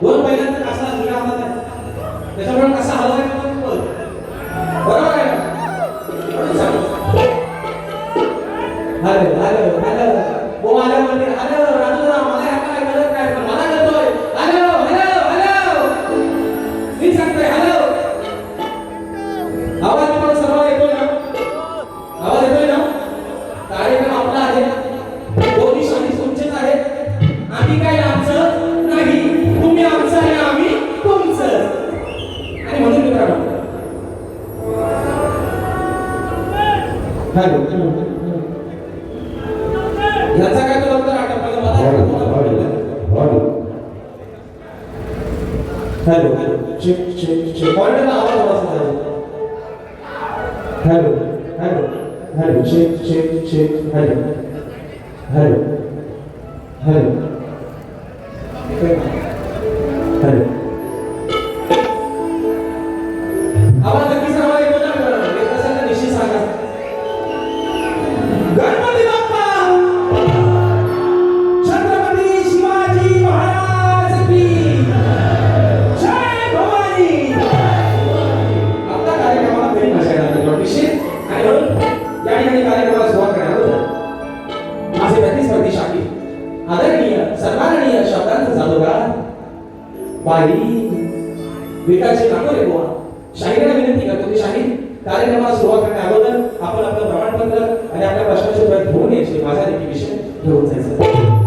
दोन महिन्यांचा कसा जुना होता त्याच्यामुळे कसा हलवायचा बरोबर आहे हॅलो हॅलो हॅलो ओ आला म्हणजे हॅलो राजूराव मला काय गरज काय मला करतोय हॅलो हॅलो हॅलो मी सांगतोय हॅलो आवाज पण सर्व येतोय ना आवाज येतोय ना कार्यक्रम आपला आहे दोन्ही शाही तुमचेच आहेत आम्ही काय आमचं नाही तुम्ही आमचं आणि आम्ही तुमचं आणि म्हणून मित्रांनो हॅलो याचा काय तुला उत्तर आठवलं मला हॅलो चेक चेक चेक पॉइंटला आवाज थोडासा hello hello hello check check check hello hello hello hello आवाज नक्कीच आवाज येतो ना येत असेल तर निश्चित सांगा गणपती बाप्पा छत्रपती शिवाजी महाराज की जय भवानी आपल्या कार्यक्रमाला फेरी भाषा येणार निश्चित आणि म्हणून या ठिकाणी कार्यक्रमाला सुरुवात करणार माझे प्रतिस्पर्धी शाही आदरणीय सन्माननीय शब्दांत जादूगार बाई विकासचे नागोरे गोवा शाहीराला विनंती करतो की शाही कार्यक्रमाला सुरुवात करण्या अगोदर आपण आपलं प्रमाणपत्र आणि आपल्या प्रश्नाचे उत्तर घेऊन यायचे माझा देखील विषय घेऊन जायचं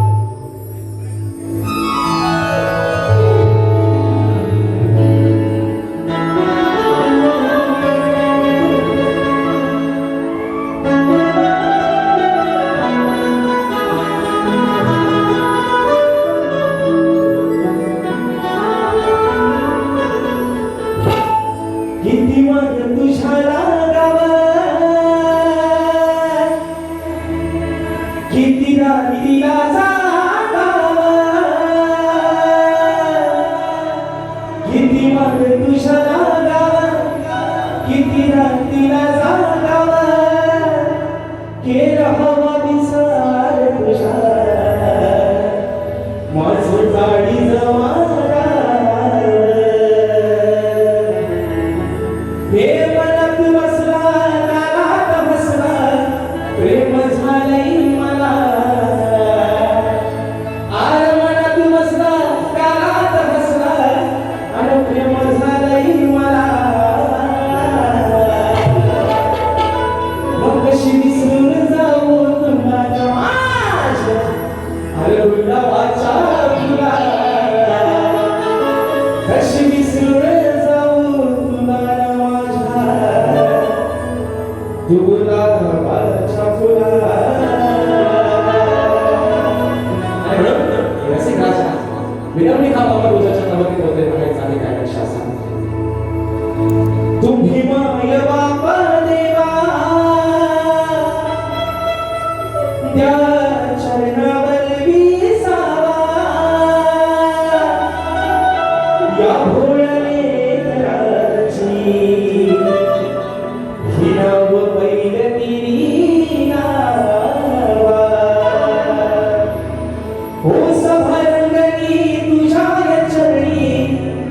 हो सभरंगणी तुझ्या चरणी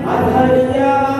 आधार द्या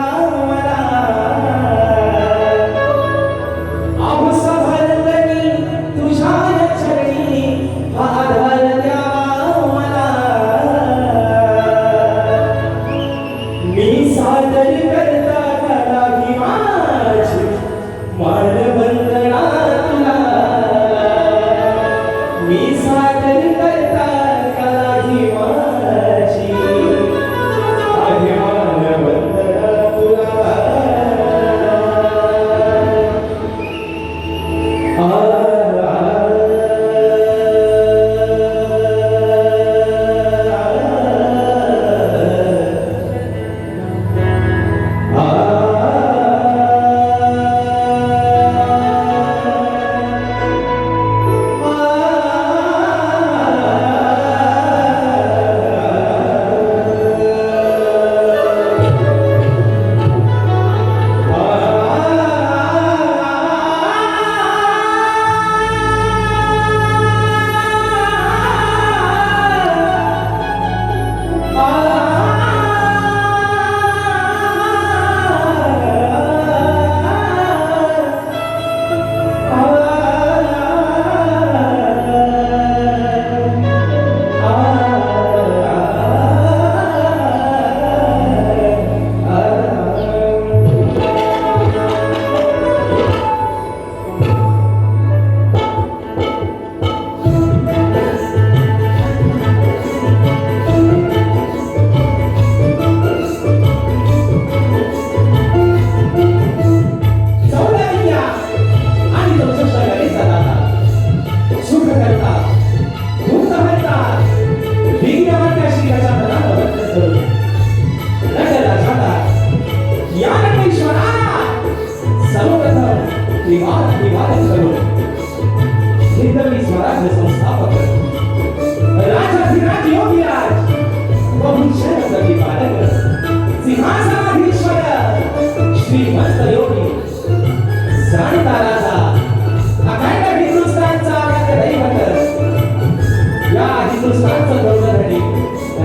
हिंदुस्थानचं गौरवसाठी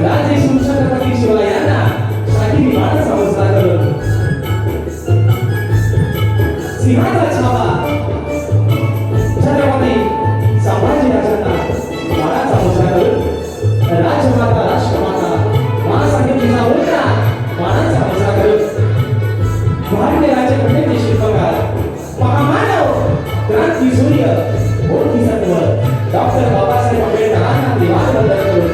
राजदेशमुख छत्रपती शिवराय यांना शाही मानस संस्कार करून सिंहाचा छावा छत्रपती संभाजी राजांना मानाचा मुजरा करून राजमाता राष्ट्रमाता महासाहेब जिजाऊंना मानाचा मुजरा करून भारतीय राज्यघटनेचे शिल्पकार महामानव क्रांती सूर्य बोधिसत्व डॉक्टर बाबासाहेब आंबेडकरांना अभिवादन करून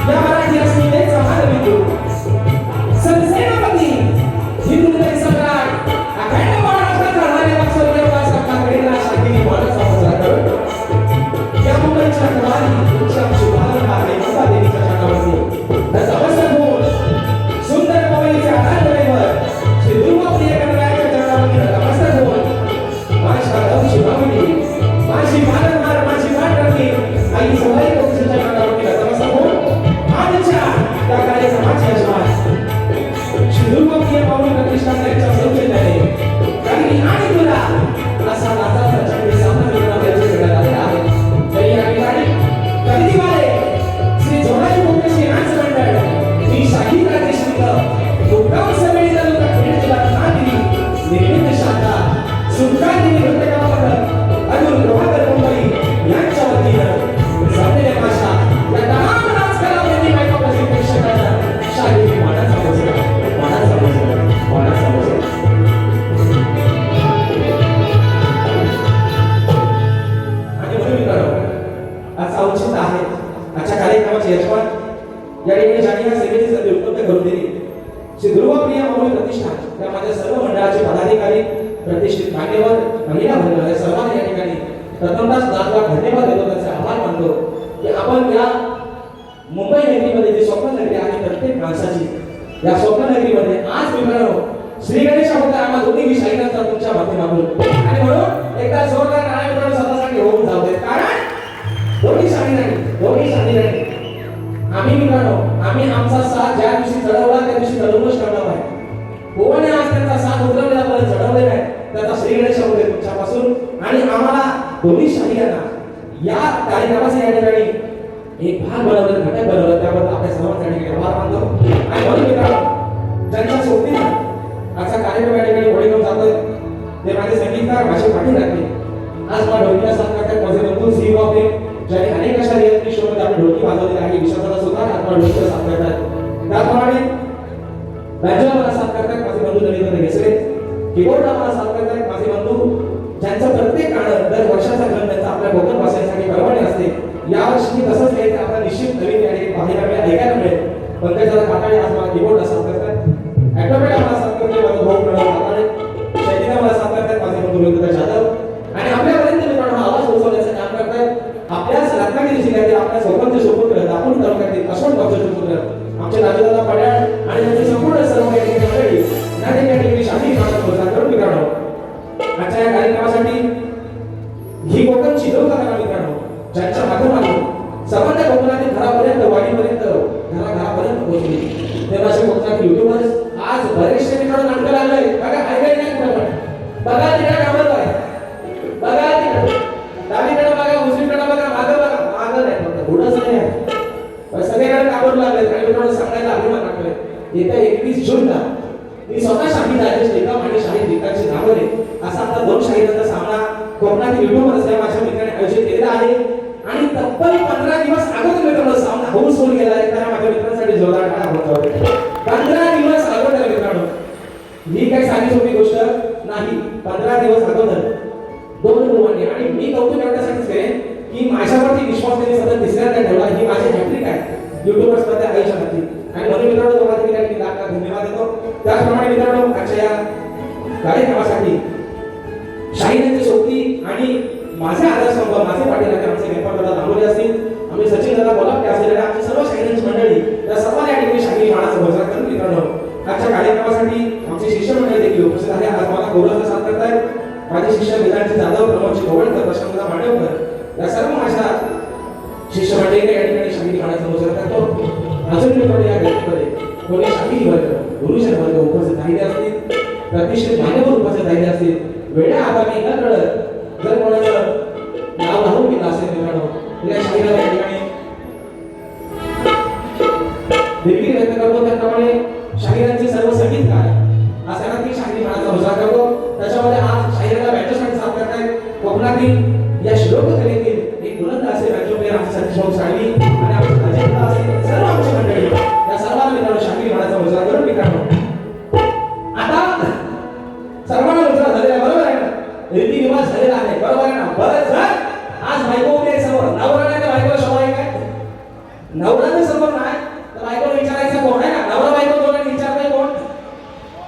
या मराठी अस्मितेचा मानबिंदू सरसेनापती हिंदू हृदय सम्राट अखंड महाराष्ट्राचा लढणाऱ्या बक्षरदेवदास काकांकडे शांती मानाचा मुजरा करून या मुंबईच्या कमानी तुमच्या शुभारंभ आहे माता देवीच्या चरणावरती नतमस्तक होऊन सुंदर पवईच्या आनंदवर श्री दुर्गाप्रिय कन्याच्या चरणावरती नतमस्तक होऊन माझ्या गावची मागणी माझी वारंवार माझी वाटणी आई सवाई कोणच्या चरणावरती नतमस्तक होऊन आजच्या त्या कार्यक्रमाची यजमान श्री दुर्गाप्रिय पावनी प्रतिष्ठान यांच्या सौजन्याने काही आणि तुला असा नाताचा चक्री सामना करण्याचे करण्यात आले आहे. तरी या ठिकाणी खरेदीवाले श्री जोडाई मुक्तेश्वरी नाच मंडळ ही शाही प्रादेशिक मुक्काम समिती तालुका खेड जिल्हा रत्नागिरी निर्मित शाखा सुलतानदेवी नृत्यकला मंडळ अजून प्रभाकर मुंबई यांच्या वतीनं जमलेल्या भाषा या तमाम नाच कलावंती बायका प्रेक्षकांना शाही मानाचा मुजरा मानाचा मुजरा मानाचा मुजरा आणि म्हणून मित्रांनो आजचा औचित्य आहे आजच्या कार्यक्रमाचे यजमान या ठिकाणी ज्यांनी या सेवेची संधी उपलब्ध करून दिली श्री दुर्गाप्रिय पावनी प्रतिष्ठान या माझ्या सर्व मंडळाचे पदाधिकारी प्रतिष्ठित मान्यवर महिला वर्ग या सर्वांना या ठिकाणी प्रथमतः लाख धन्यवाद देतो त्यांचा आभार मानतो की आपण या मुंबई नगरीमध्ये जी स्वप्न नगरी आहे प्रत्येक माणसाची या स्वप्न नगरीमध्ये आज मित्रांनो श्री गणेशाबद्दल आम्हा दोन्ही शाहीरांचा तुमच्या माध्यमातून आणि म्हणून एकदा जोरदार टाळ्या मित्रांनो स्वतःसाठी होऊन जाऊ दे कारण दोन्ही शाहीरांनी आम्ही मित्रांनो आम्ही आमचा साथ ज्या दिवशी चढवला त्या दिवशी चढवूनच करणार आहे कोणी आज त्यांचा साथ उतरवला परत चढवलेला आहे त्याचा श्री गणेशामध्ये तुमच्यापासून आणि आम्हाला दोन्ही शाहीरांना या कार्यक्रमाचे या ठिकाणी एक भाग बनवलं घटक बनवलं त्याबद्दल आपल्या सर्वांच्या ठिकाणी आभार मानतो आणि म्हणून मित्रांनो ज्यांच्या सोबतीनं आजचा कार्यक्रम या ठिकाणी पुढे घेऊन जातोय ते माझे संगीतकार माझे पाठी लागले आज मला ढोलकीला साथ करतात माझे बंधू सी बापे ज्यांनी अनेक अशा रियालिटी शो मध्ये आपली ढोलकी वाजवलेली आहे विश्वासाला सुद्धा आत्मा ढोलकीला साथ करतात त्याप्रमाणे राज्याला मला साथ करतात माझे बंधू दलित घेसरे कीबोर्डला मला साथ करतात माझे बंधू ज्यांचं प्रत्येक गाणं दर वर्षाचा क्रम त्यांचा आपल्या कोकण वासियांसाठी परवडणे असते यावर्षी तसंच काही ते आपल्याला निश्चित नवीन या ठिकाणी पाहायला मिळेल ऐकायला मिळेल पंकजाला काकाळे आज मला कीबोर्डला साथ करतात ॲटोमॅटिक मला साथ करते माझा भाऊ प्रणव काकाळे शैलीला मला साथ करतात माझे बंधू रवींद्र जाधव आणि आपल्यापर्यंत मित्रांनो आवाज पोहोचवण्याचं काम करतात आपल्याच रत्नागिरी जिल्ह्यातील आपल्या सोबतचे सुपुत्र दापोली तालुक्यातील अशोक बाबूचे सुपुत्र आमचे राजूदादा पड्याळ आणि त्यांचे संपूर्ण सर्व या ठिकाणी मंडळी या ठिकाणी शाही मानस मुजरा करून मित्रांनो आजच्या या कार्यक्रमासाठी ही कोकणची लोककला मित्रांनो ज्यांच्या माध्यमातून सर्वांच्या कोकणातील घरापर्यंत वाडीपर्यंत घरापर्यंत पोहोचली तेव्हा असे कोकणातील युट्यूबर्स आज बरेचसे मित्रांनो नाटकं लागलंय बघा ऐकाय नाही कुठं पण बघा तिकडे कामत आहे बघा तिकडे डावीकडे बघा उजवीकडे बघा मागं नाही फक्त थोडंच नाही आहे सगळीकडे कामत लागले आणि मित्रांनो सांगायला अभिमान वाटतोय येत्या 21 जूनला मी स्वतः शाहीर राजेश निकम आणि शाहीर निकालचे नावले असा आता 2 शाहिरांचा सामना कोकणातील युट्यूबर्स या माझ्या मित्राने आयोजित केलेला आहे आणि तब्बल 15 दिवस अगोदर मित्रांनो सामना हाऊसफुल केला आहे त्या माझ्या मित्रांसाठी जोरदार टाळ्या होत 15 दिवस अगोदर मित्रांनो ही काही साधी सोपी गोष्ट नाही 15 दिवस अगोदर 2 मुलांनी आणि मी कौतुक करण्यासाठीच करेन की माझ्यावरती विश्वास त्यांनी सतत तिसऱ्यांदा ठेवला ही माझी हॅट्रिक आहे युट्यूबर्स मध्ये आयुष्यामध्ये आणि म्हणून मित्रांनो तुम्हाला देखील लाख धन्यवाद देतो त्याचप्रमाणे मित्रांनो आजच्या या कार्यक्रमासाठी शाहीरांची सोबती आणि माझे आदर्शस्तंभ माझे पाठीराखे आमचे गणपतदादा दांगोले असतील आम्ही सचिन दादा बोलापटे असतील आणि आमची सर्व शाहीरांची मंडळी त्या सर्वांना या ठिकाणी शाही मानाचा मुजरा करून मित्रांनो आजच्या कार्यक्रमासाठी आमचे शिष्य मंडळी देखील उपस्थित आहे आज मला गौरवाचा साथ करतायत माझे शिष्य विधानचे जाधव प्रमोदजी गोवळकर प्रशांतदा मांडवकर या सर्व माझ्या शिष्य मंडळीने या ठिकाणी शाही मानाचा मुजरा करतो अजून मित्रांनो या गणपतीमध्ये कोणी शाही वर्ग गुरुजन वर्ग उपस्थित राहिले असतील प्रतिष्ठित मान्यवर उपस्थित राहिले असतील वेळा आगामी न कळत जर कोणाचं नाव राहून गेलं असेल मित्रांनो या शाहीराला या ठिकाणी सतीश साळवी आणि आमचे अजित असेल सर्व आमची मंडळी या सर्वांना मित्रांनो शांती मानाचा मुजरा करून मित्रांनो आता सर्वांना मुजरा झालेला बरोबर आहे ना रीती रिवाज झालेला आहे बरोबर आहे ना बरं सर आज बायको उभे समोर नवरा नाही तर बायकोला शोभा आहे काय नवरा जर समोर नाही तर बायकोला विचारायचं कोण आहे ना नवरा बायको दोघांनी विचारताय कोण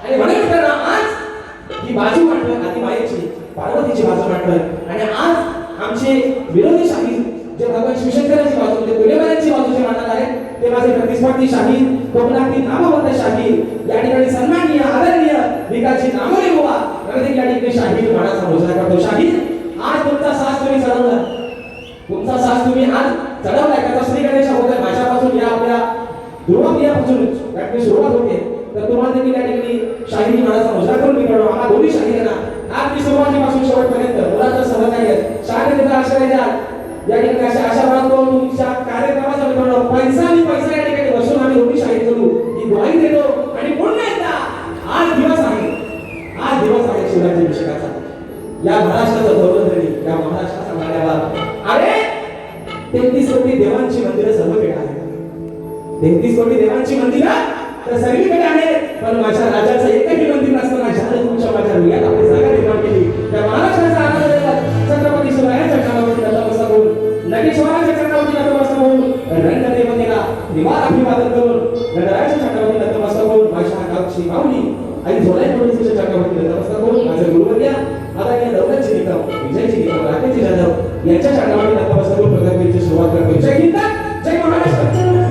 आणि म्हणून मित्रांनो आज ही बाजू मांडतोय आधी बाईची पार्वतीची बाजू मांडतोय आणि आज आमचे विरोधी शाही जे भगवान शिवशंकरांची बाजू जे तुलेबाईंची बाजू जे मांडणार आहे ते माझे प्रतिस्पर्धी शाही कोकणातील नामवंत शाही या ठिकाणी सन्माननीय आदरणीय विकासजी नामोरे बुवा प्रत्येक या ठिकाणी शाही मानाचा मुजरा करतो शाही आज तुमचा सास तुम्ही चढवला तुमचा सास तुम्ही आज चढवलाय का श्री गणेश अगोदर माझ्यापासून या आपल्या ध्रुवप्रियापासून याची सुरुवात होते तर तुम्हाला देखील या ठिकाणी शाही मानाचा मुजरा करून मिळवणं आम्हा दोन्ही शाहींना आज मी सुरुवातीपासून शेवटपर्यंत मुलाचा सहकार्य आहे शाळेत आश्रय द्या या ठिकाणी आशा बाळगतो तुमच्या कार्यक्रमाचा मित्रांनो पैसा आणि पैसा या ठिकाणी बसून आम्ही दोन्ही शाळेत करू ही ग्वाही देतो आणि पुन्हा एकदा आज दिवस आहे शिवराज्य अभिषेकाचा या महाराष्ट्राचं गौरवधनी या महाराष्ट्राचा मान्यवर अरे 33 कोटी देवांची मंदिरं सर्वकडे आहेत 33 कोटी देवांची मंदिरं तर सगळीकडे आहेत पण माझ्या राजाचं एकही मंदिर नसताना ज्याने तुमच्या माझ्या हृदयात आपली जागा निर्माण केली त्या महाराष्ट्राचा आनंद छत्रपती शिवरायांच्या चरणावरती नतमस्तक होऊन नटेश्वराच्या चरणावरती नतमस्तक होऊन रंगदेवतेला निवार अभिवादन करून गणरायाच्या चरणावरती नतमस्तक होऊन माझ्या गावची माऊली आई झोलाई पोलिसच्या चरणावरती नतमस्तक होऊन माझ्या गुरुवर्या आदरणीय दौलतजी निकम विजयजी निकम राकेशजी जाधव यांच्या चरणावरती नतमस्तक होऊन प्रगतीची सुरुवात करतो जय हिंद जय महाराष्ट्र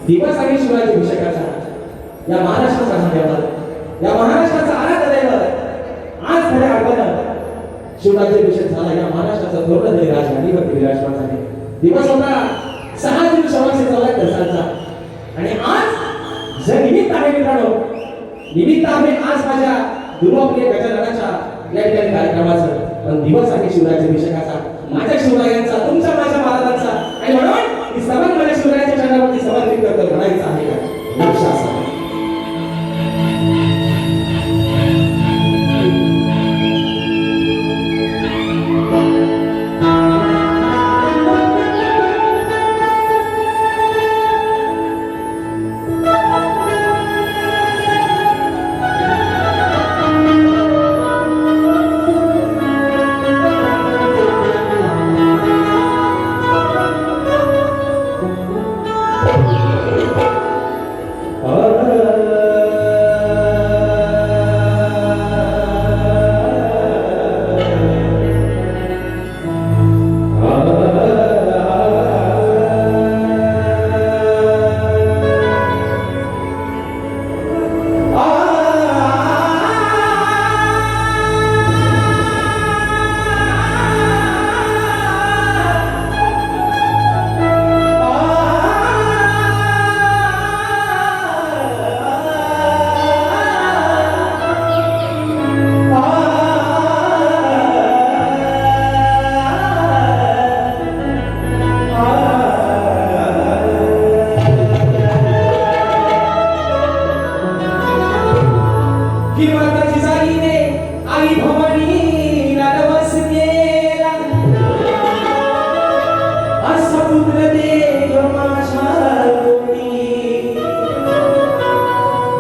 दिवस आहे शिवराज्य अभिषेकाचा या महाराष्ट्राचा धन्यवाद या महाराष्ट्राचा आराध्य दैवत आज खऱ्या अर्थानं शिवराज्य अभिषेक झाला या महाराष्ट्राचा धोरणधरी राजधानीवरती विराजमान झाले दिवस होता 6 जून 1624 सालचा आणि आज जे निमित्त आहे मित्रांनो निमित्त आहे आज माझ्या दुर्वाप्रिय गजाननाच्या या ठिकाणी कार्यक्रमाचं पण दिवस आहे शिवराज्य अभिषेकाचा माझ्या शिवरायांचा तुमच्या माझ्या महाराजांचा आणि म्हणून ही सवन माझ्या शिवरायांच्या चरणावरती समर्पित करतो म्हणायचं आहे का लक्ष असावं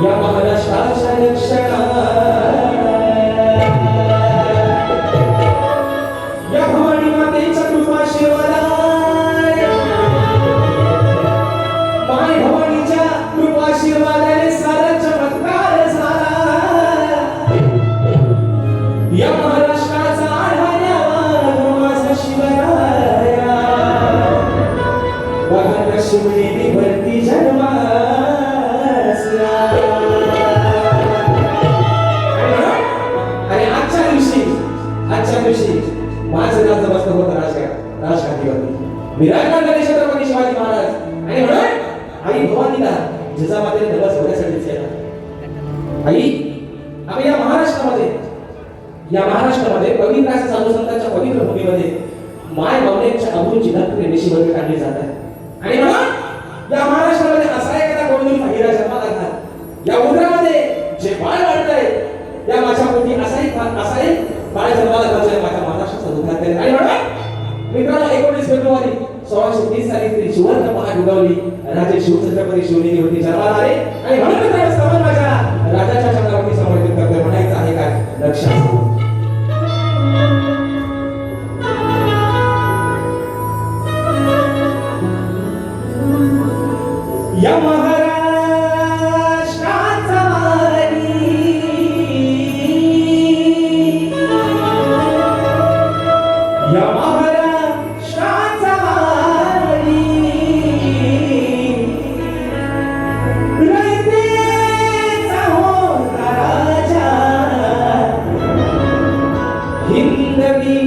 या महाराष्ट्राच्या रक्षणा या भवानी मातेच्या कृपा आशीर्वादाने माय भवानीच्या कृपा आशीर्वादाने सारा चमत्कार झाला या महाराष्ट्राचा आढाण्यावर माझा शिवराया बघा शिवनेरी भरती जन्मासला आणि आजच्या दिवशी माझं राज्य बसलं होतं राजघाटीवरती विराजमान झाले छत्रपती शिवाजी महाराज आणि म्हणून आई भवानीला जिजामातेने दिवस होण्यासाठीच केला आई आम्ही या महाराष्ट्रामध्ये पवित्र अशा साधू संतांच्या पवित्र भूमीमध्ये माय बावलेच्या अभूची धरती निशिवर्ग काढली जात आहे आणि म्हणून या महाराष्ट्रामध्ये असा एखादा कोणतरी महिला जन्माला लागला या उदरामध्ये जे बाळ वाढतंय या माझ्या पोटी असा एक बाळ जन्माला लागला माझ्या महाराष्ट्राचा उद्धार करेल आणि म्हणून मित्रांनो 19 फेब्रुवारी 1630 साली सुवर्ण पहाट उगवली राजे शिवछत्रपती शिवनेरी होती जन्माला आले आणि म्हणून मित्रांनो समान माझ्या राजाच्या चंद्रावरती समर्पित करतोय म्हणायचं आहे काय लक्षात या महाराष्ट्राचा वारी या महाराष्ट्राचा वारी रयतेचा होता राजा हिंदवी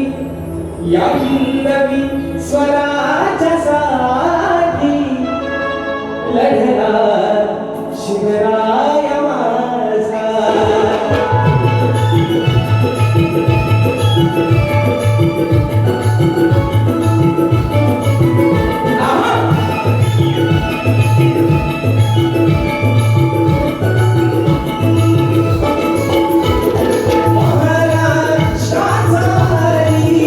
या हिंदवी स्वराज्यासाठी लढला शिवराय माझा महाराष्ट्राचा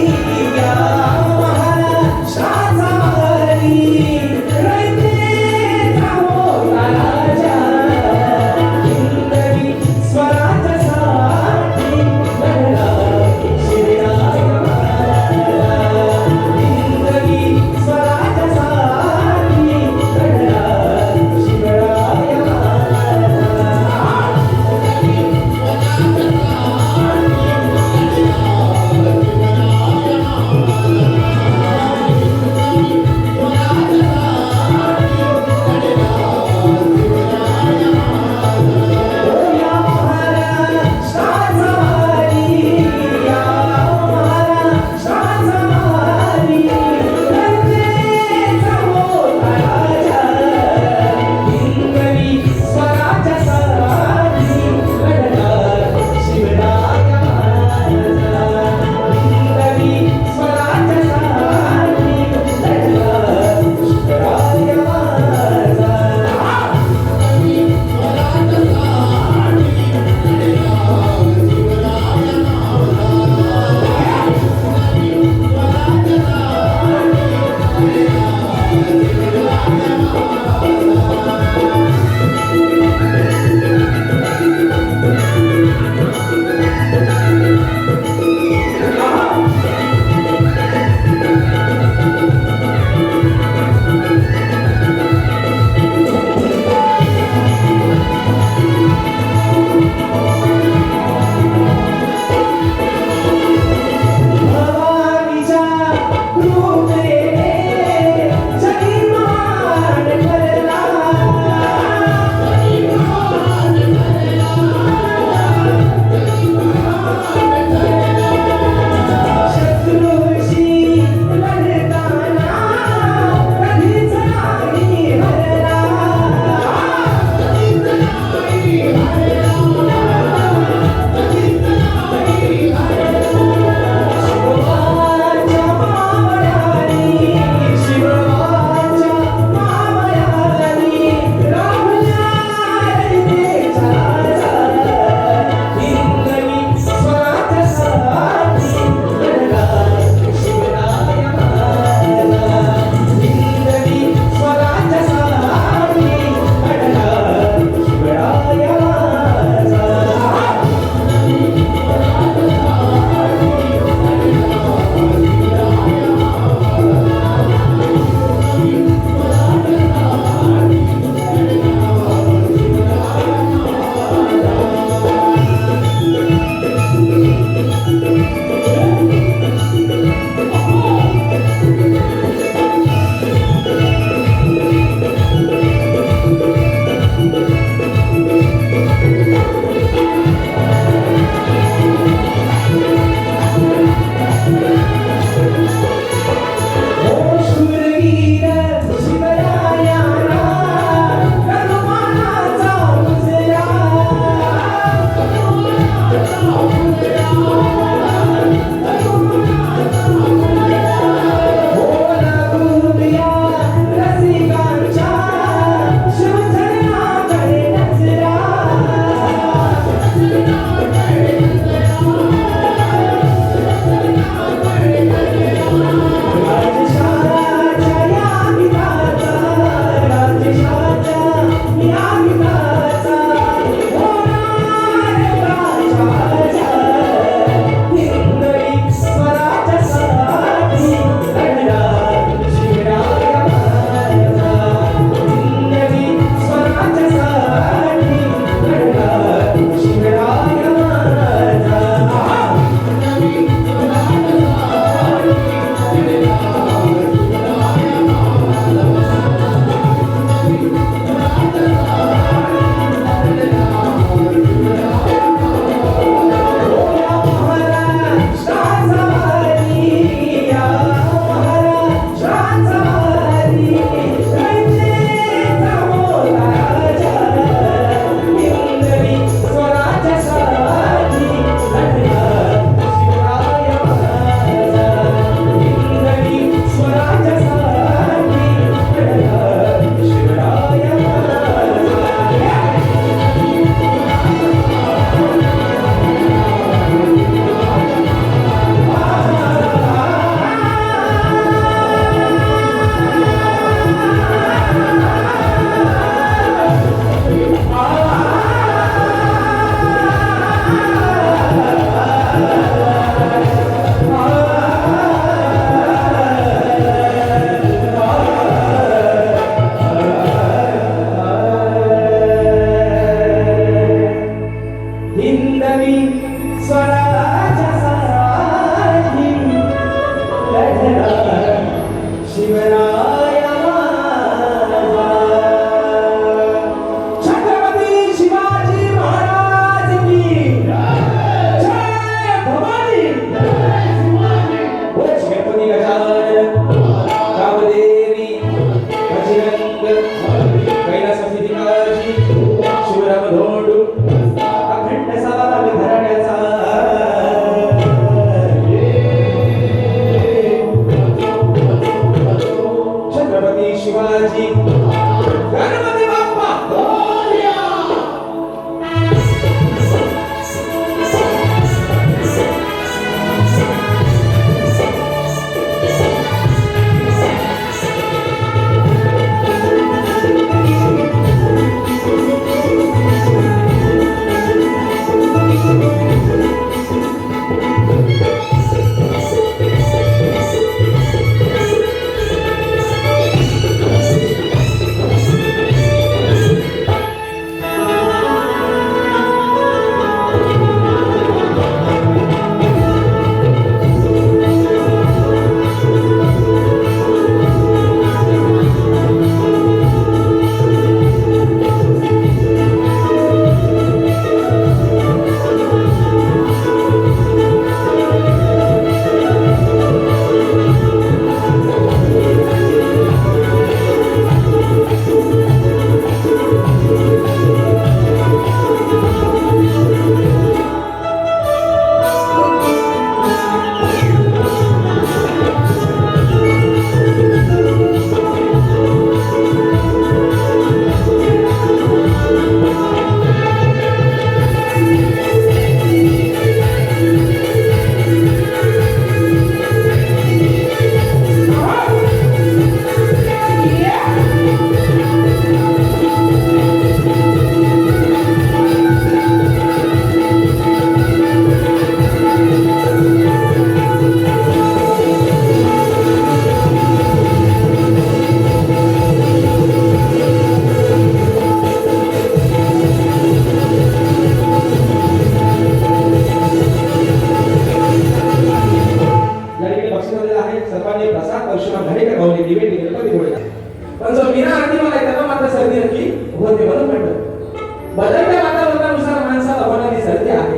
बदलत्या वातावरणानुसार माणसाला होणारी सर्दी आहे.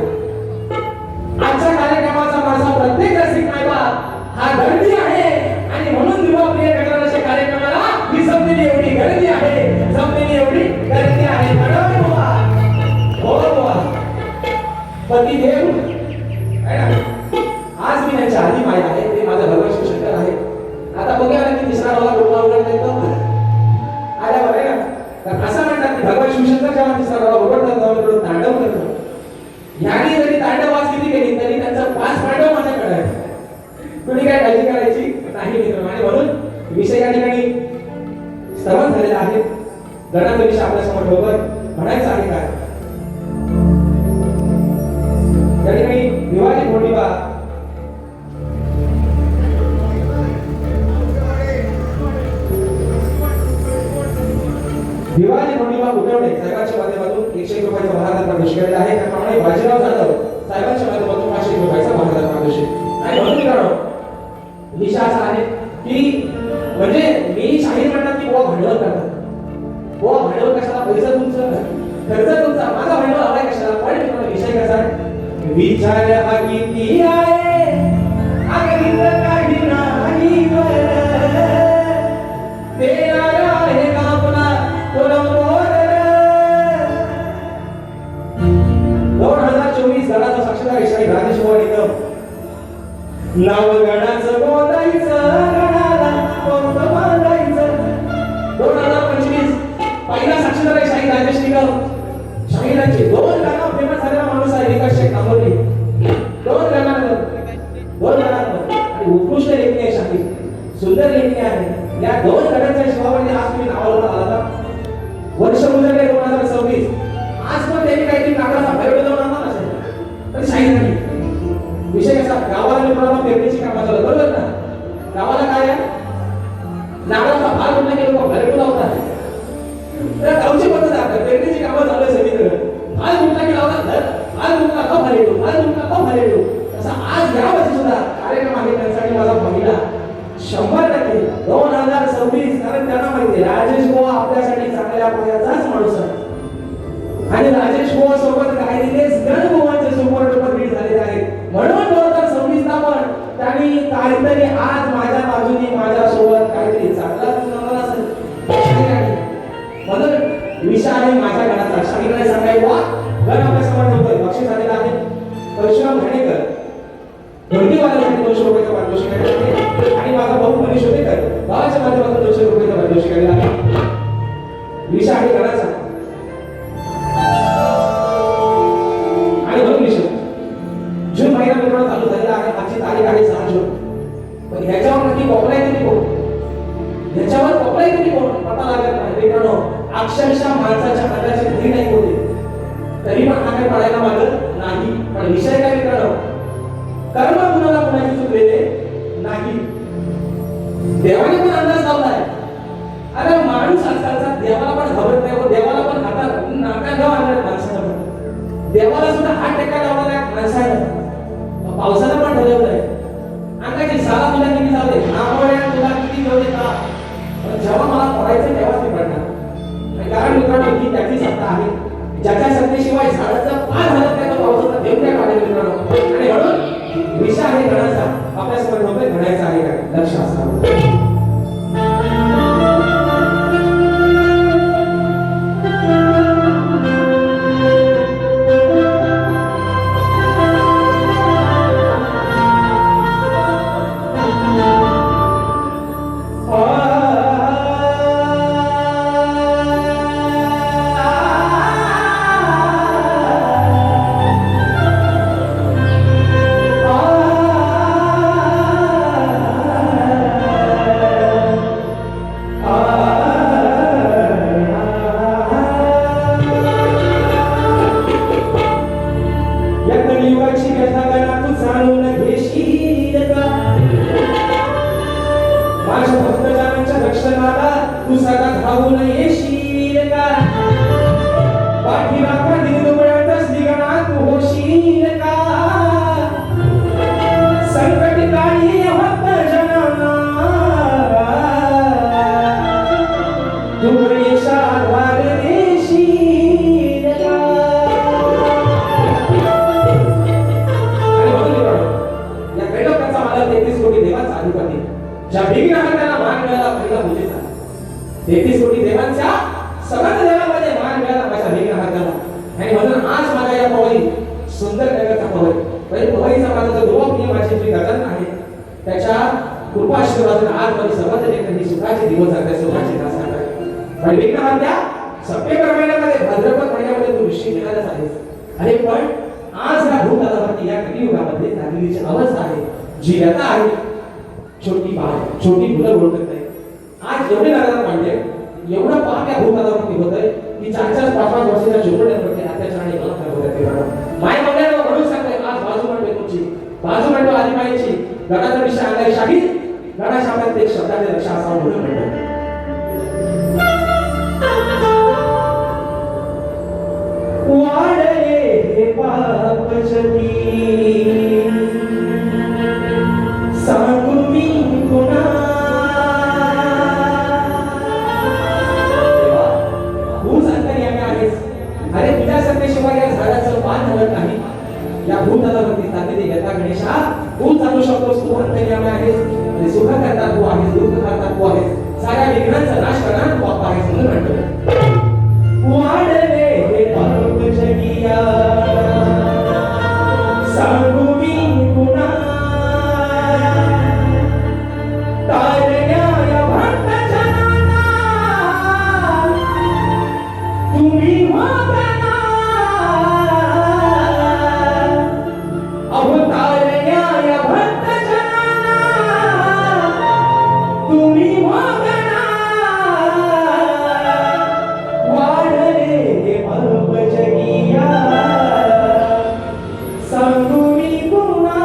आजच्या कार्यक्रमाचा माझा प्रत्येक रसिक मायबा हा गर्दी आहे आणि म्हणून युवाप्रिय गणराज्य कार्यक्रमाला ही जमलेली एवढी गर्दी आहे, जमलेली एवढी गर्दी आहे. म्हणून हो पतिदेव आज मी त्यांच्या आधी माय आहे, ते माझा भगवान शिवशंकर आहे. आता बघूया ना की तिसरा डोला डोला उघडता येतो आल्यावर आहे ना. तर असं म्हणतात की भगवान शिवशंकर जेव्हा तिसरा डोला उघडतात तेव्हा तांडव करतो. ह्यानी जरी तांडवास किती केली तरी त्यांचं 5 पांडव माझ्याकडे आहे. कुणी काय काळजी करायची नाही मित्र. आणि म्हणून विषय या ठिकाणी श्रवण झालेला आहे. गणाचा विषय आपल्या समोर बरोबर म्हणायचं आहे काय या ठिकाणी विवाहित मोठीबा विवाहित मोठीबा उठवणे साहेबांच्या माध्यमातून 101 रुपयाचा महाराजांना घोषित केलेला आहे. त्याप्रमाणे बाजीराव जाधव साहेबांच्या माध्यमातून 500 रुपयाचा महाराजांना घोषित. आणि म्हणून मित्रांनो विषय असा आहे की म्हणजे मी शाहीर म्हणतात की बुवा भांडवल करतात. बुवा भांडवल कशाला? पैसा तुमचं, खर्च तुमचा, माझा भांडवल हवाय कशाला? पण मित्रांनो विषय कसा आहे? विचार हा किती आहे अगणित काही नाही देणारा आहे आपला कोलंबोर. 2024 गणाचा साक्षरता विषय राजेश पवार इथं नाव गणाचं बोलायचं, गणाला कोणतं बांधायचं. 2025 पहिला साक्षरता विषय राजेश निकम शाहिरांचे 2 गाणं फेमस झालेला माणूस आहे. विकास शेख कामोली 2 गाणं आणि उत्कृष्ट लेखणी आहे, शाहीर सुंदर लेखणी आहे. या 2 गाण्यांच्या शिवावरती आज तुम्ही नावाला आला. वर्ष उजळले 2026. आज पण त्यांनी काहीतरी कागदाचा भरवडा जाऊन आणला नसेल तर शाहीर नाही. विषय कसा? गावाला मित्रांनो पेरणीची कामं चालू बरोबर ना. गावाला काय आहे? नागराचा भार कुठला की लोक भरवडा होतात. तर गावची पद्धत आहे पेरणीची कामं चालू आहे सगळीकडे. भार कुठला की लावतात, भार कुठला का भरेडू, भार कुठला का भरेडू. तसं आज या वर्षी सुद्धा कार्यक्रम आहे त्यांसाठी माझा पहिला 100% 2026. कारण त्यांना माहिती आहे राजेश बुवा आपल्यासाठी चांगल्या वयाचाच माणूस आहे. आणि राजेश बुवा सोबत काही दिवस गणगुवांचे सुपर डुपर हिट झालेले आहेत. म्हणून 2026 ला पण त्यांनी काहीतरी आज माझ्या बाजूने माझ्या सोबत काहीतरी चांगला सुनावला असेल. म्हणून विषय आहे माझ्या गणाचा. शाहीराने सांगायला गण आपल्या समोर ठेवतोय. बक्षीस आलेला आहे परशुराम घाणेकर ढोलकीवाल्यासाठी 200 रुपयाचा पारितोषिक आहे. आणि माझा भाऊ मनीष होतेकर गावाच्या माध्यमातून 200 रुपयाचा पारितोषिक आलेला आहे. विषय आहे गणाचा. आणि म्हणून विषय जून महिना मित्रांनो चालू झालेला आहे. आजची तारीख आहे 6 जून. पण ह्याच्यावर नक्की कोपरा आहे तरी कोण? ह्याच्यावर कोपरा आहे तरी कोण पता लागत नाही मित्रांनो. अक्षरशः माणसाच्या अंगाची घरी नाही होते तरी पण आकडे पडायला मागत नाही. पण विषय काय मित्रांनो? कर्म कुणाला कुणाची चुकलेले नाही. देवाने पण अंदाज लावलाय. अरे माणूस आजकालचा देवाला पण घाबरत नाही. देवाला पण हातात नाका घाव आणणार माणसाला. देवाला सुद्धा हात टेका लावला आहे माणसानं. पावसानं पण ठरवलंय अंगाची साला तुला किती जाऊ दे, नामोड्या तुला किती जाऊ दे का, पण जेव्हा मला पडायचं तेव्हाच मी पडणार. कारण मित्रांनो ही त्याची सत्ता आहे. ज्याच्या सत्तेशिवाय झाडाचं पान झालं नाही तर पावसाचा थेंब काय काढेल मित्रांनो. आणि म्हणून विषय आहे गणाचा. आपल्या समोर नव्हते घडायचं आहे काय लक्ष असावं. आज मध्ये सर्वत्र ठिकाणी सुखाचे दिवस जातात, सुखाचे तास जातात. पण वेगळा म्हणत्या सप्टेंबर महिन्यामध्ये भाद्रपद महिन्यामध्ये तू वृश्चिक येणारच आहेस. अरे पण आज या भूतलावरती या कलियुगामध्ये झालेली अवस्था आहे, जी व्यथा आहे, छोटी बाळ छोटी मुलं ओळखत नाही. आज एवढे नरक पाडले, एवढं पाप या भूतलावरती होत आहे की 4-5 वर्षाच्या छोट्यांवरती अत्याचार आणि बलात्कार होत आहेत. माय मंडळाला म्हणून सांगतोय आज बाजू म्हणतोय तुमची बाजू म्हणतो आदिमाईची गडाचा विषय आलाय शाही गडा शब्दात एक शब्दाचे लक्ष असावं म्हणून म्हणतो. वाढले हे पाप जगी सांगू मी कुणा. भूत अंतर्यामी आहेस. अरे तुझ्यासारखे शिवाय या झाडाचं पान हलत नाही. या भूतलावरती चाललेली व्यथा गणेशा तू चालू शकतोस. तू अंतर्यामी आहेस आणि सुख करता तू आहेस, दुःख करता तू आहेस, साऱ्या विघ्नांचा नाश करणार तू बाप्पा आहेस म्हणून म्हणतो. वाढले हे पाप जगिया सांगू मी कुणा. तारण्या या भक्तजनांना तुम्ही वागना. अहो तारण्या या भक्तजनांना तुम्ही वागना. वाढले हे पाप जगिया सांगू मी कुणा.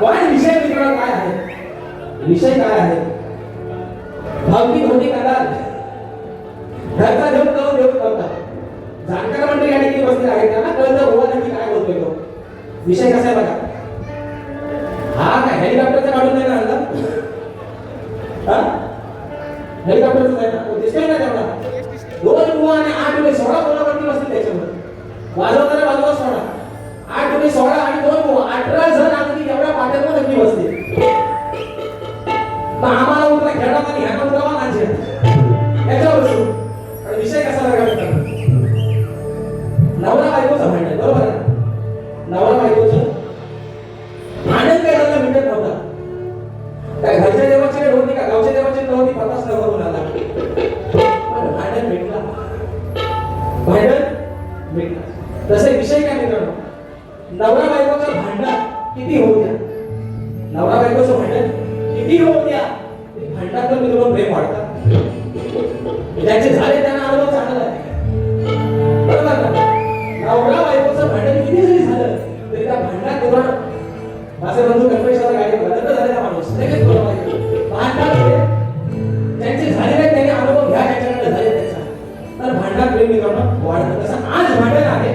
पण विषय मित्रांनो काय आहे? विषय काय आहे? भावकी धोनी करणार घरचा देव करून देऊ करता जाणकार मंडळी या ठिकाणी बसले आहेत त्यांना कळतं बुवा नक्की काय बोलतोय तो. विषय कसा आहे बघा. हा काय हेलिकॉप्टरचा काढून नाही ना आणला? हेलिकॉप्टरचं आहे ना दिसतोय ना तेवढा 2 बुवा आणि 8 रुपये 16 बोलावरती बसले त्याच्यामध्ये वाजवताना बाजूला 16 8 रुपये 16 आणि 2 बुवा 18 जण अगदी एवढ्या पाट्यावर नक्की बसले. मग आम्हाला उतरा खेळात आणि ह्या उतरावा नाचे याच्यावर बसू. आणि विषय कसा लागला नवरा बायकोचं भांडण बरोबर आहे. नवरा बायकोचं भांडण काय झालं भेटत नव्हता. काय घरच्या देवाची वेळ होती का गावच्या देवाची वेळ होती पताच न करून आला. पण भांडण भेटला. भांडण भेटला. तसे विषय काय मित्रांनो नवरा बायकोचं भांडण किती होऊ द्या. नवरा बायकोचं भांडण किती होऊ द्या. भांडणात तर मित्रांनो प्रेम वाढतात. ज्याचे झाले त्यांना अनुभव चांगला आहे बरोबर ना. नवरा बायकोचं भांडण किती जरी झालं तरी त्या भांडणात मित्रांनो माझे बंधू कन्वेषणाला गाडी लग्न झालेला माणूस लगेच बोला पाहिजे भांडणात त्यांचे झालेले त्यांनी अनुभव घ्या त्याच्याकडे झाले त्याचा तर भांडणात प्रेम मित्रांनो वाढतं. तसं आज भांडण आहे.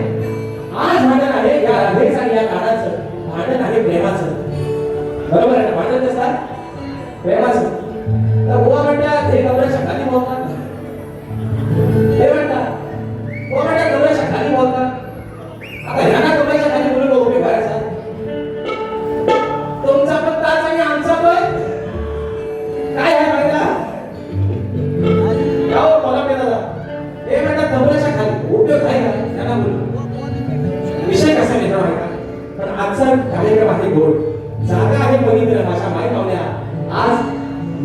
आज भांडण आहे या राधेचं आणि या काळाचं भांडण आहे प्रेमाचं बरोबर आहे ना. भांडण कसं प्रेमाचं. तर बुवा म्हणतात हे नवऱ्याच्या खाली बोलतात हे म्हणतात बुवा म्हणतात नवऱ्याच्या खाली बोलतात. आता ह्यांना नवऱ्याच्या खाली बोलू नको उभे करायचा तुमचा पण ताच आणि आमचा पण काय आहे माहिती गाव मला दादा हे म्हणतात नवऱ्याच्या खाली उपयोग आहे का त्यांना बोलू. विषय कसा मित्र माहिती पण आजचा कार्यक्रम आहे गोड जागा आहे पवित्र माझ्या माई पाहुण्या आज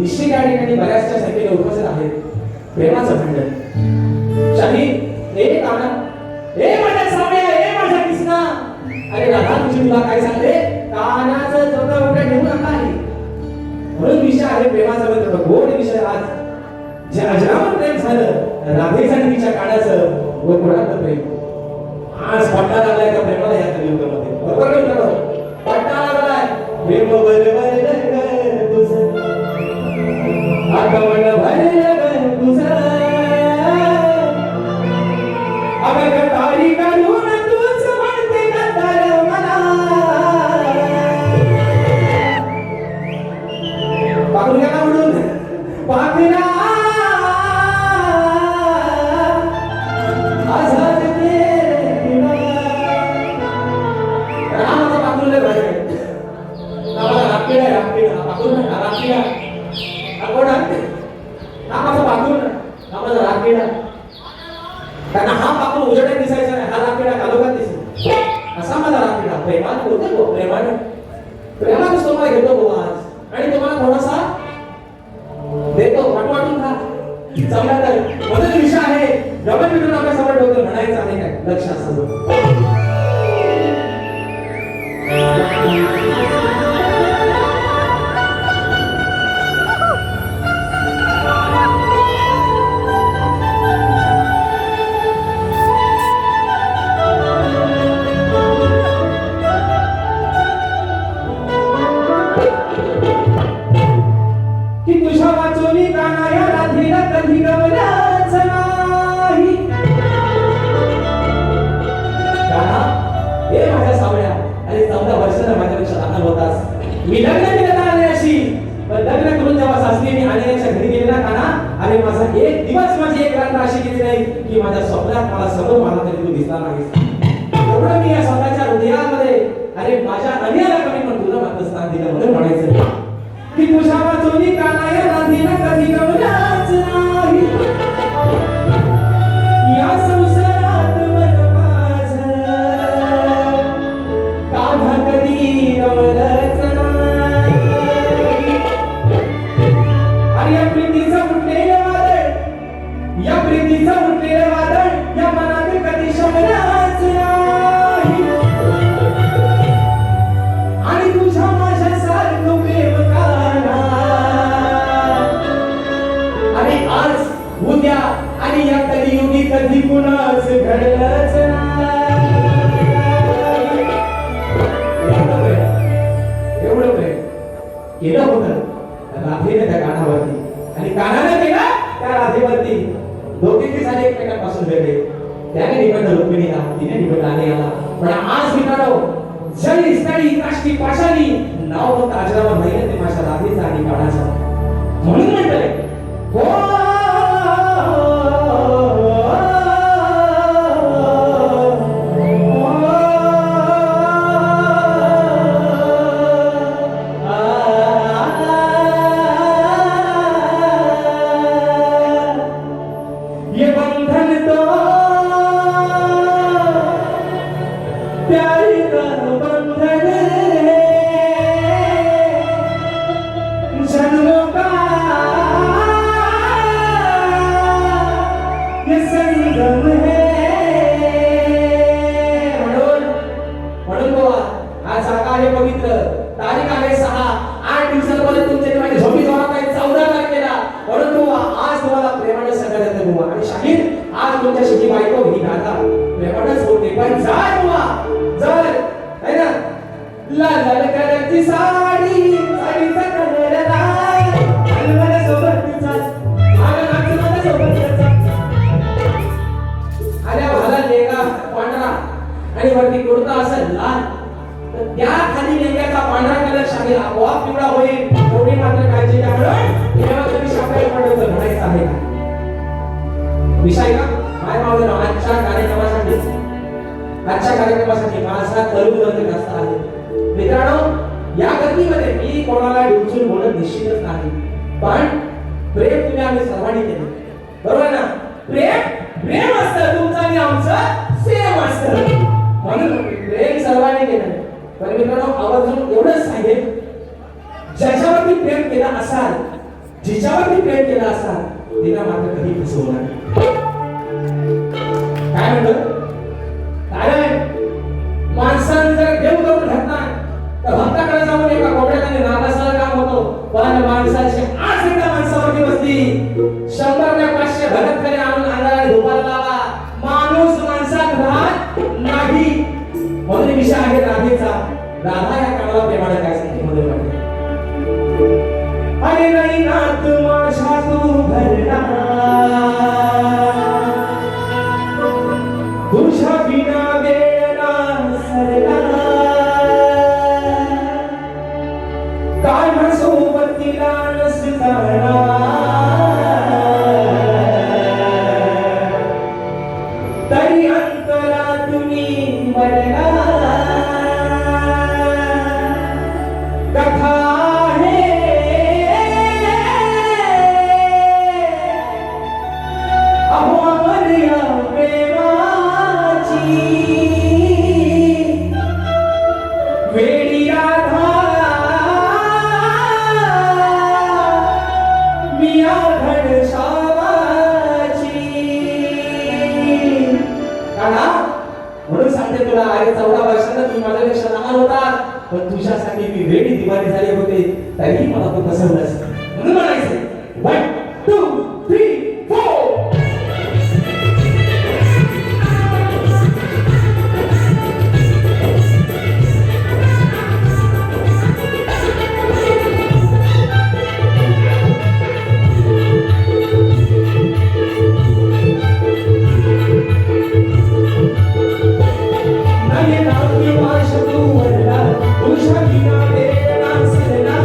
निश्चित या ठिकाणी बऱ्याचशा संख्येने उपस्थित आहेत. प्रेमाचं भांडण शाही हे काना हे माझ्या सावळ्या हे माझ्या किसना अरे राधा तुझी तुला काय सांगते कानाचं जोडा उलटा ठेवू नका आहे. म्हणून विषय आहे प्रेमाचा मित्र गोड विषय आज जे अजरामर प्रेम झालं राधेचं आणि तिच्या कानाचं व कोणाचं प्रेम आज पट्टा लागलाय त्या प्रेमाला या कलियुगामध्ये बरोबर मित्रांनो. पट्टा लागलाय प्रेम बरोबर तुझं आगमन भरलं तुझं अगं तारी काढून तूच म्हणते नंतर मला पाकून गेला म्हणून पाकला आझाद केला रामाचा पाकून लय भारी नावाला रापकेला रापकेला पाकून रापकेला नामाचा पाकून नामाचा रापकेला त्यांना हा पाकून उजड्यात दिसायचा नाही हा रापकेला कालोखात दिसतो असा माझा रापकेला प्रेमाने बोलतो प्रेमाने प्रेमानेच तुम्हाला घेतो बुवा आज आणि तुम्हाला थोडासा देतो वाटून खा जमला तर मधुर विषय आहे डबल मिळून आपल्या समोर ठेवतो म्हणायचं आहे काय लक्ष असतं. मी लग्न केलं आले अशी पण लग्न करून जेव्हा सासरीने आलेल्या घरी गेले ना काना अरे माझा एक दिवस माझी एक रात्र अशी गेली नाही की माझ्या स्वप्नात मला समोर मला तरी तू दिसला नाही. एवढं मी या स्वतःच्या हृदयामध्ये अरे माझ्या अन्याला कमी पण तुला मात्र स्थान दिलं म्हणून म्हणायचं की तुझ्या वाचोनी काना या राधीला कधी गवलाच नाही या संसारात मन माझं काढा कधी गवलाच या प्रीतीचं उठलेलं वादळ या मनात कधी शमनाच नाही आणि तुझ्या माझ्या सारखं प्रेम काढा अरे आज उद्या आणि या कलियुगी कधी कुणाच केलं होतं राधेने त्या कानावरती आणि कानाने केलं त्या राधेवरती. दोघींची झाले एकमेकांपासून वेगळे. त्याने निवडलं रुक्मिणीला, तिने निवडला आलेला. पण आज मित्रांनो जळी स्थळी काष्टी पाशाली नाव फक्त आजरावर नाही ते माझ्या राधेचा आणि काळाचा. म्हणून म्हणतोय हो आणि वरती कुर्ता असेल लाल तर त्या खाली लेंग्याचा पांढरा कलर शामिल आपोआप पिवळा होईल. एवढी मात्र काळजी घ्या. तेव्हा तुम्ही शामिल पडायचं म्हणायचं आहे का विषय का काय मावळं आजच्या कार्यक्रमासाठी माझा तरुण वर्ग जास्त आहे. मित्रांनो या गर्दीमध्ये मी कोणाला डिवचून बोलत निश्चितच नाही. पण प्रेम तुम्ही आम्ही सर्वांनी केले बरोबर ना. प्रेम असतं तुमचं आणि आमचं सेम असतं म्हणून प्रेम सर्वांनी केलं. पण मित्रांनो आवर्जून एवढंच सांगेल ज्याच्यावरती प्रेम केला असाल जिच्यावरती प्रेम केला असाल तिला मात्र कधी फसवणार काय म्हणतो. कारण माणसाने जर देव करून घातला तर भक्ताकडे जाऊन एका कोपऱ्यात नादासाला काम होतो. पण माणसाची आठ एकदा माणसावरती बसली 100 त्या 500 भरत करे आणून अंगाला धुपाला लावा माणूस माणसात राहत नाही. म्हणून विषय आहे राधेचा. राधा या कामाला प्रेमाने काय सांगते मध्ये म्हणते अरे नाही नाथ माझा तू भरला तुझ्या बिना वेळ ना सरला काय सोबतीला नसताना तरी अंतरा तुम्ही वरला कथा पण तुझ्यासाठी मी वेळी दिवाणी झाले होते तरीही मला तू फसवलंस. म्हणून म्हणायचं 1 2 3 4 तुझ्या बिना वेळ ना सरला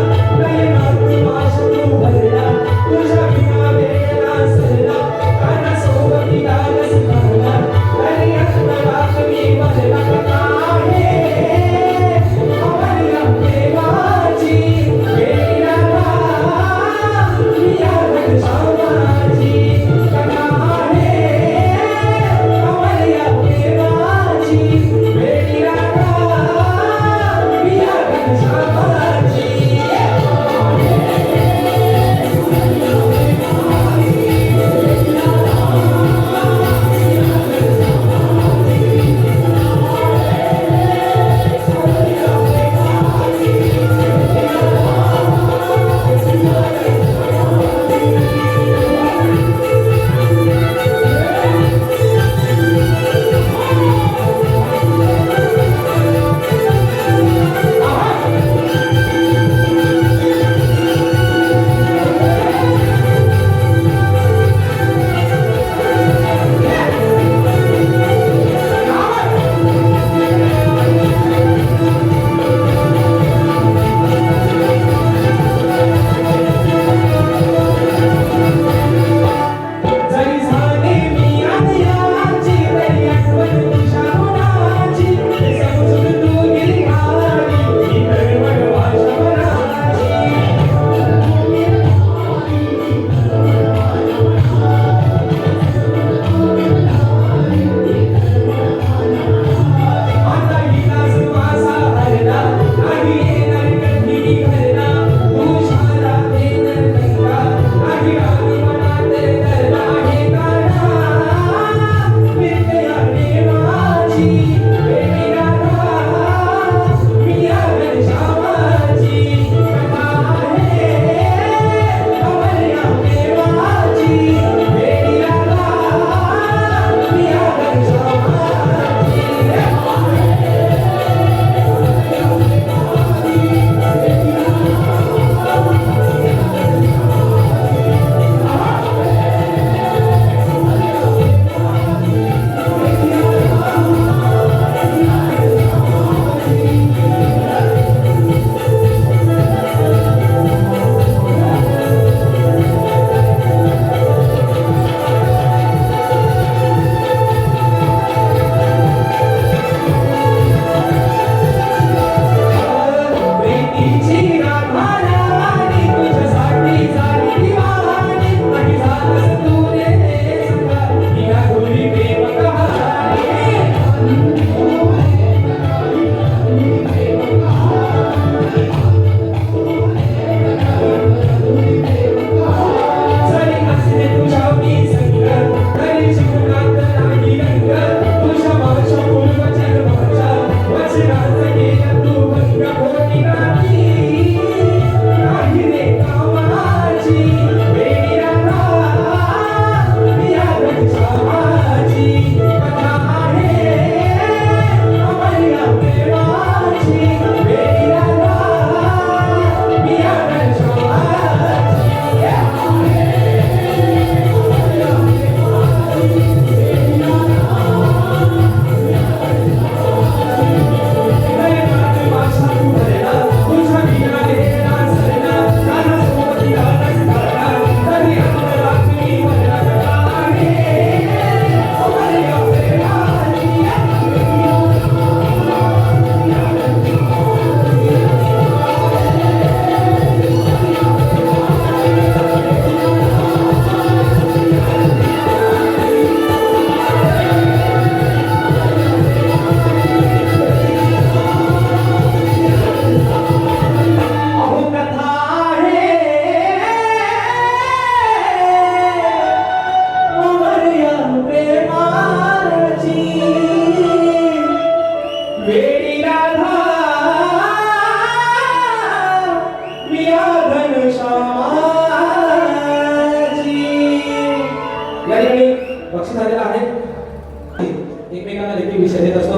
उपस्थित झालेला आहे. एकमेकांना लेखी विषय देत असतो.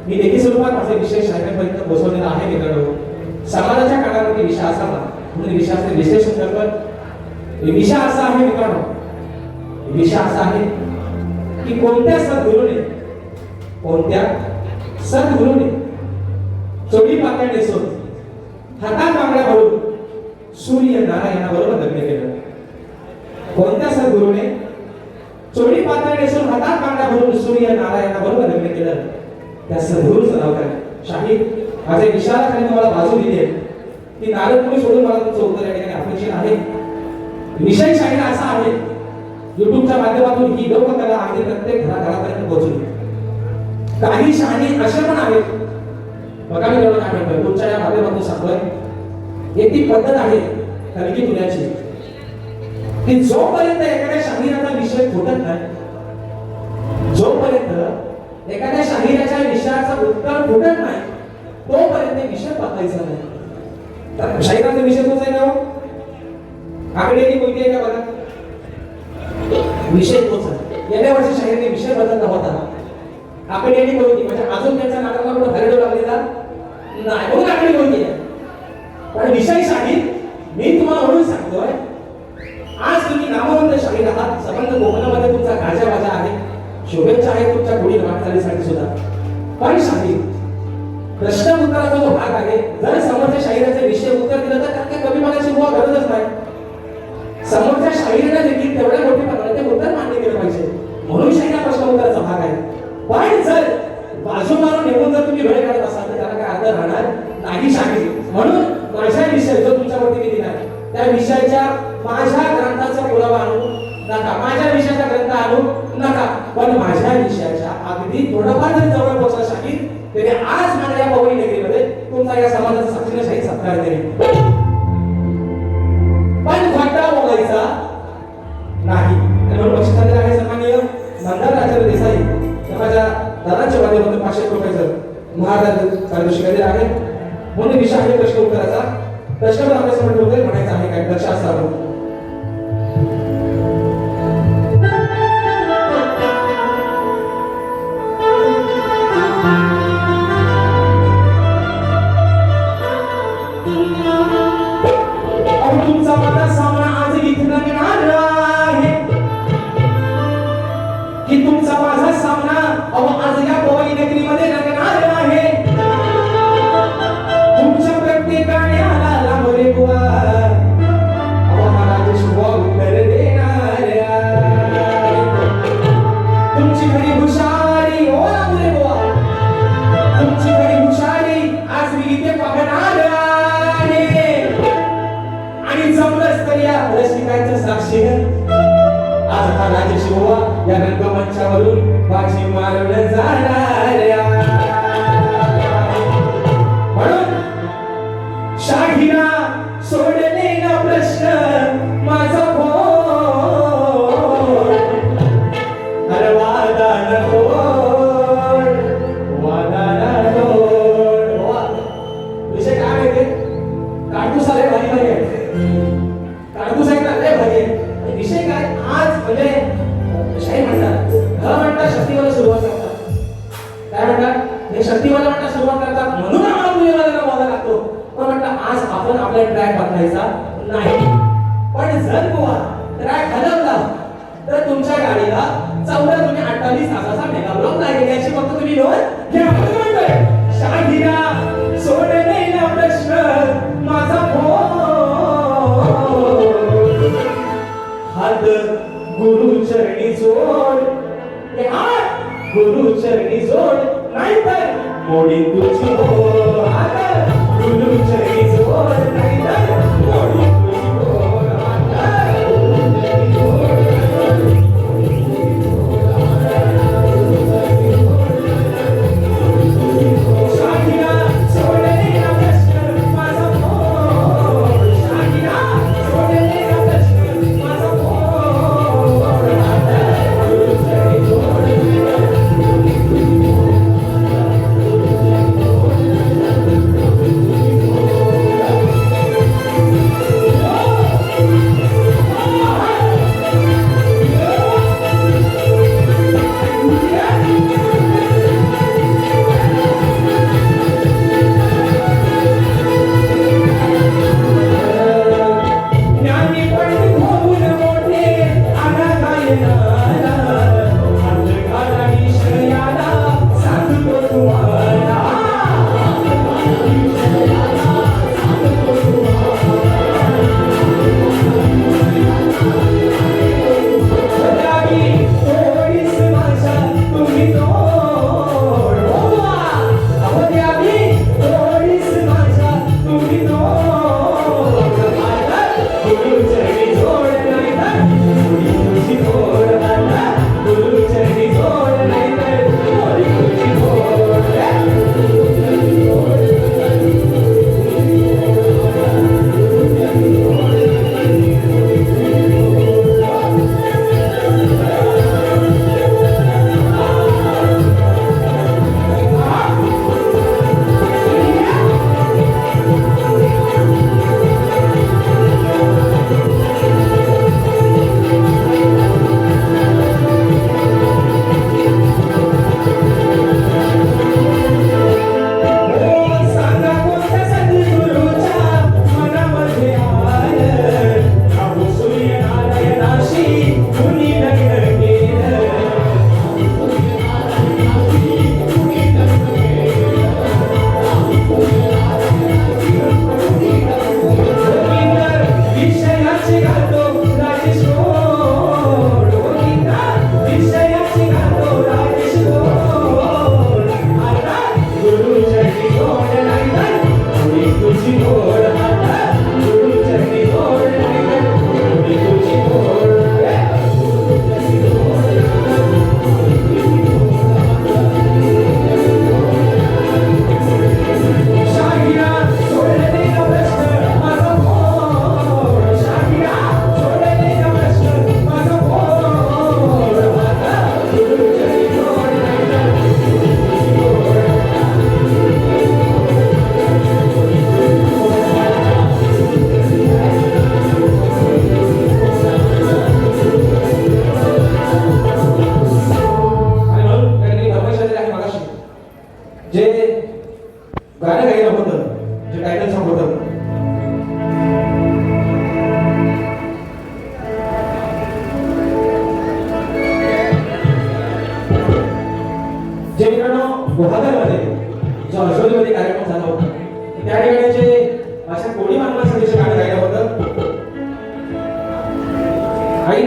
मी लेखी स्वरूपात माझे विषय शाळेपर्यंत पोहोचवलेला आहे. मित्रांनो, समाजाच्या कानावरती विषय असावा म्हणून विषयाचे विश्लेषण करतो. विषय असा आहे मित्रांनो, विषय असा आहे की कोणत्या सद्गुरूने चोळी पातळ नेसून हातात बांगड्या भरून सूर्य नारायणाबरोबर लग्न केलं. कोणत्या सद्गुरूने चोळी पातळ नेसून हातात बांगड्या भरून सूर्य नारायणाबरोबर लग्न केलं, त्या सद्गुरूचं नाव काय? शाहीर माझे विचाराखाली तुम्हाला बाजू दिली आहे की नारद मुनी सोडून मला तुमचं उत्तर या ठिकाणी अपेक्षित आहे. विषय शाहीर असा आहे, युट्यूबच्या माध्यमातून ही लोककला अगदी प्रत्येक घराघरापर्यंत पोहोचली. काही शहाणी असे पण आहेत, बघा मी एवढं काय म्हणतोय, तुमच्या या माध्यमातून सांगतोय, एक ती पद्धत आहे कलगी तुल्याची की जोपर्यंत एखाद्या शाहिराचा विषय फुटत नाही, जोपर्यंत एखाद्या शाहिराच्या विषयाचं उत्तर फुटत नाही, तोपर्यंत विषय बदलायचा नाही. तर शाहिराचा विषय तोच आहे ना, आकडेवारी कोणती आहे का बघा, विषय तोच आहे. गेल्या वर्षी शाहिराने विषय बदलला होता, आकडेवारी कोणती म्हणजे अजून त्यांच्या नाटकाला कुठं हरडो लागलेला नाही, म्हणून आकडेवारी कोणती आहे. पण विषय शाहीर मी तुम्हाला म्हणून सांगतोय, आज तुम्ही नामवंत शाहीर आहात, संबंध कोकणामध्ये तुमचा गाजा वाजा आहे, शुभेच्छा आहे तुमच्या पुढील वाटचालीसाठी सुद्धा. पण शाहीर प्रश्न उत्तराचा जो भाग आहे, जर समोरच्या शाहिराचे विषय उत्तर दिलं तर त्यात कमी मागायची बुवा गरजच नाही. समोरच्या शाहिराने देखील तेवढ्या मोठी प्रकारे उत्तर मान्य केलं पाहिजे, म्हणून शाहीर प्रश्न उत्तराचा भाग आहे. पण जर बाजू मारून निघून जर तुम्ही वेळ काढत असाल तर त्याला काय अर्थ राहणार नाही शाहीर. म्हणून माझ्या विषय जो तुमच्यावरती मी दिला त्या विषयाच्या माझ्या ग्रंथाचा पुरावा आणू नका, माझ्या विषयाचा ग्रंथ आणू नका, पण माझ्या विषयाच्या अगदी थोडंफार जरी जवळ पोहोचला शाहीर तरी आज माझ्या या पवई नगरीमध्ये तुमचा या समाजाचा साक्षीने शाहीर सत्कार करेल. पण खोटा बोलायचा नाही. म्हणून बक्षीस झालेलं आहे सन्माननीय मंदार आचार्य देसाई माझ्या दादाच्या माध्यमातून 500 रुपयाचं महाराज कार्यदर्शी केलेला आहे. म्हणून विषय आहे प्रश्न उत्तराचा. प्रश्न आपल्यासमोर ठेवतोय, म्हणायचं आहे काय लक्ष असावं. तुमचा माझा सामना आज इथे लागणार आहे, की तुमचा माझा सामना आज या पवई नगरीमध्ये लागणार आहे. तुमच्या प्रत्येकाने आला लांबरे बुवा, महाराज शुभ उत्तर देणार. तुमची घरी हुशारी हो लांबरे बुवा, तुमची घरी हुशारी आज मी इथे पाहणार आहे. आणि जमलंच तर या रसिकांच्या साक्षीनं आज हा राजशिवा या रंगमंचावरून बाजी मारून जाणार. म्हणून शाहिरा सोडले ना प्रश्न माझा फोन, अरे वादान फोन, वादान फोन. विषय काय माहिती, काढतूस आले भारी भारी आहे, काढतूस आहे ना लय भारी आहे. विषय काय आज म्हणजे शाहीर म्हणतात, म्हणतात शक्तीवाला सुरुवात करतात. काय म्हणतात, हे शक्तीवाला म्हणतात सुरुवात करतात म्हणून आम्हाला तुझ्याला बोलायला लागतो. पण म्हणतात आज आपण आपला ट्रॅक बदलायचा नाही. पण जर बुवा ट्रॅक हलवला तर तुमच्या गाडीला 14 जुने 28 तासाचा मेगा ब्लॉक लागेल, याची फक्त तुम्ही नोंद घ्या. म्हणतोय शाहिरा सोडले ना प्रश्न माझा फोन, हात गुरु चरणी जोड, हात गुरु चरणी जोड, नाहीतर मोडी तुझी ओढ. हात गुरु चरणी जोड, नाहीतर मोडी तुझी ओढ. हात गुरु चरणी जोड, शाहिरा सोडले ना प्रश्न माझा फोन, शाहिरा सोडले ना प्रश्न माझा फोन. गुरु चरणी जोड,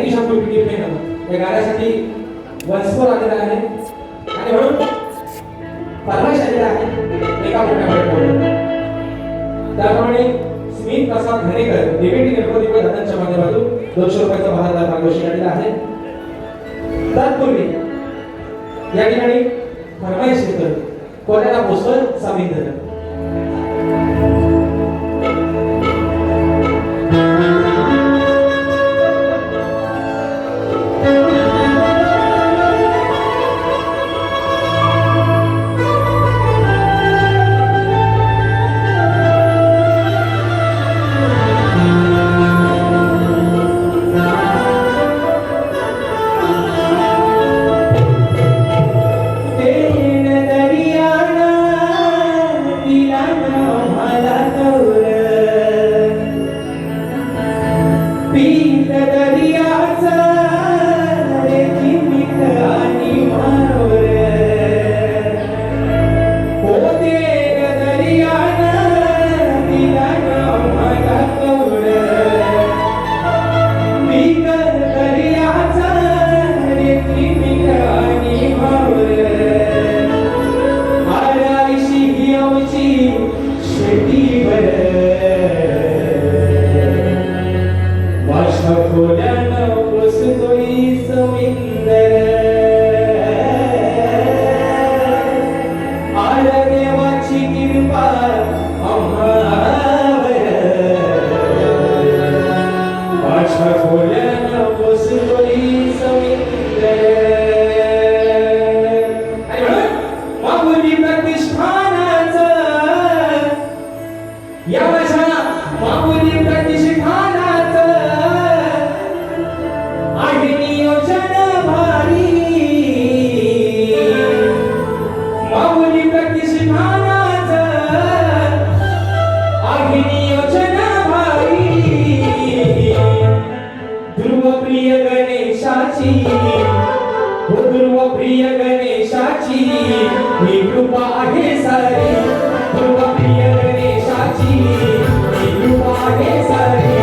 दिशा कोटी फेन या गाण्यासाठी वंस्फोर आलेला आहे आणि म्हणून फरमाईश आलेला आहे एका मोठ्या त्याप्रमाणे स्मित प्रसाद घनेकर डिबेटी गणपती दादांच्या माध्यमातून 200 रुपयाचा भारताला पारितोषिक आलेला आहे. तत्पूर्वी या ठिकाणी फरमाईश येतं कोणाला पोस्टर सामिल प्रिय गणेशाची ही कृपा आहे सारी प्रिय गणेशाची ही कृपा आहे सारी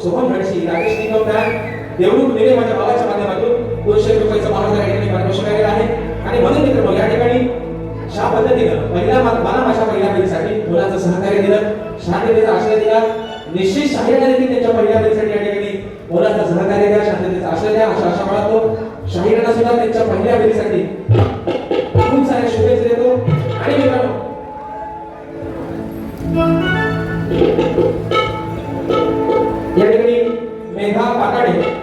सोहम भडशी राकेश निकमदार देवळूर माझ्या भावाच्या माध्यमातून 200 रुपयाचं महाराज या ठिकाणी पारितोषिक आलेलं आहे. आणि म्हणून मित्रांनो या ठिकाणी अशा पद्धतीनं मला माझ्या पहिल्या फेरीसाठी मुलांचं सहकार्य दिलं, शांततेचा आश्रय दिला. निश्चित शाहीराने देखील त्यांच्या पहिल्या फेरीसाठी या ठिकाणी मुलांचा सहकार्य द्या, शांततेचा आश्रय द्या अशा आशा बाळगतो. शाहीरांना सुद्धा त्यांच्या पहिल्या फेरीसाठी खूप साऱ्या शुभेच्छा देतो. आणि मित्रांनो या ठिकाणी मेघा पाकाडे